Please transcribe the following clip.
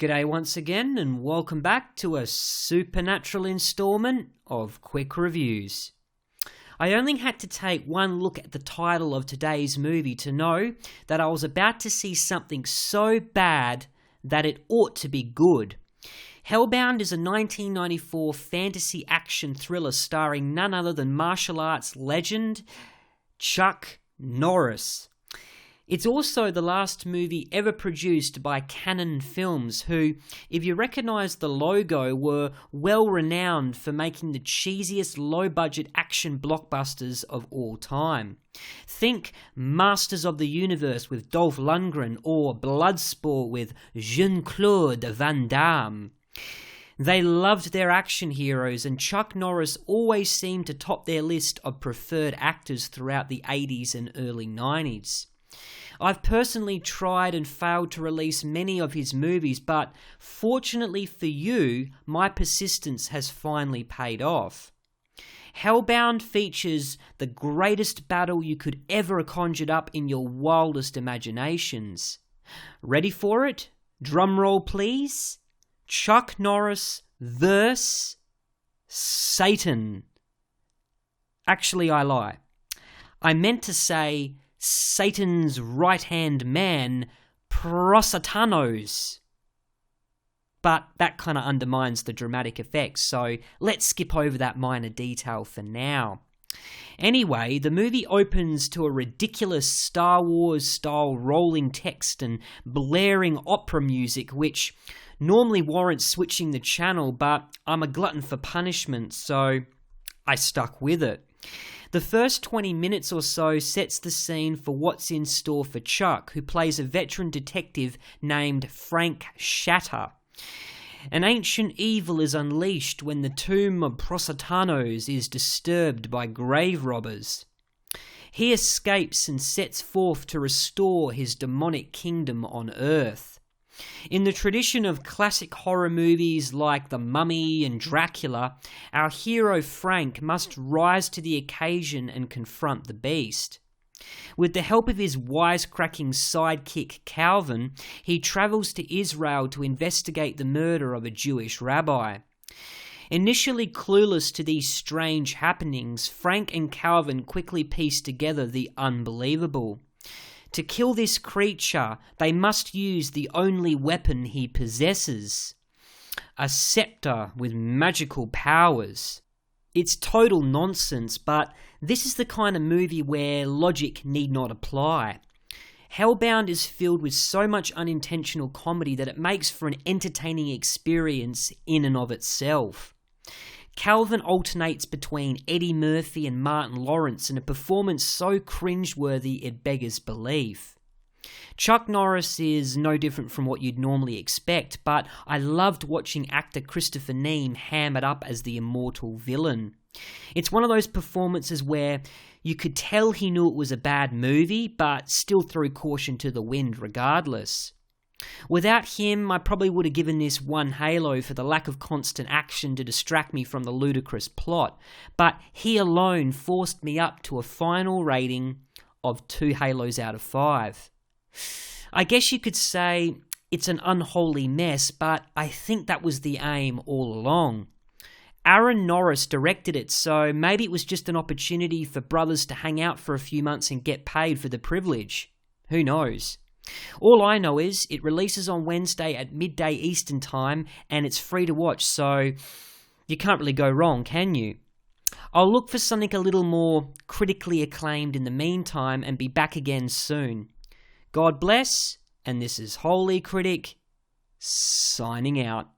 G'day once again, and welcome back to a supernatural installment of Quick Reviews. I only had to take one look at the title of today's movie to know that I was about to see something so bad that it ought to be good. Hellbound is a 1994 fantasy action thriller starring none other than martial arts legend Chuck Norris. It's also the last movie ever produced by Canon Films, who, if you recognise the logo, were well renowned for making the cheesiest low-budget action blockbusters of all time. Think Masters of the Universe with Dolph Lundgren or Bloodsport with Jean-Claude Van Damme. They loved their action heroes, and Chuck Norris always seemed to top their list of preferred actors throughout the 80s and early 90s. I've personally tried and failed to release many of his movies, but fortunately for you, my persistence has finally paid off. Hellbound features the greatest battle you could ever have conjured up in your wildest imaginations. Ready for it? Drum roll please. Chuck Norris vs. Satan. Actually, I lie. I meant to say Satan's right-hand man, Prosatanos. But that kind of undermines the dramatic effects, so let's skip over that minor detail for now. Anyway, the movie opens to a ridiculous Star Wars-style rolling text and blaring opera music, which normally warrants switching the channel, but I'm a glutton for punishment, so I stuck with it. The first 20 minutes or so sets the scene for what's in store for Chuck, who plays a veteran detective named Frank Shatter. An ancient evil is unleashed when the tomb of Prosatanos is disturbed by grave robbers. He escapes and sets forth to restore his demonic kingdom on Earth. In the tradition of classic horror movies like The Mummy and Dracula, our hero Frank must rise to the occasion and confront the beast. With the help of his wisecracking sidekick Calvin, he travels to Israel to investigate the murder of a Jewish rabbi. Initially clueless to these strange happenings, Frank and Calvin quickly piece together the unbelievable. To kill this creature, they must use the only weapon he possesses, a scepter with magical powers. It's total nonsense, but this is the kind of movie where logic need not apply. Hellbound is filled with so much unintentional comedy that it makes for an entertaining experience in and of itself. Calvin alternates between Eddie Murphy and Martin Lawrence in a performance so cringeworthy it beggars belief. Chuck Norris is no different from what you'd normally expect, but I loved watching actor Christopher Neame hammered up as the immortal villain. It's one of those performances where you could tell he knew it was a bad movie, but still threw caution to the wind regardless. Without him, I probably would have given this one halo for the lack of constant action to distract me from the ludicrous plot, but he alone forced me up to a final rating of 2 halos out of 5. I guess you could say it's an unholy mess, but I think that was the aim all along. Aaron Norris directed it, so maybe it was just an opportunity for brothers to hang out for a few months and get paid for the privilege. Who knows? All I know is it releases on Wednesday at midday Eastern Time and it's free to watch, so you can't really go wrong, can you? I'll look for something a little more critically acclaimed in the meantime and be back again soon. God bless, and this is Holy Critic, signing out.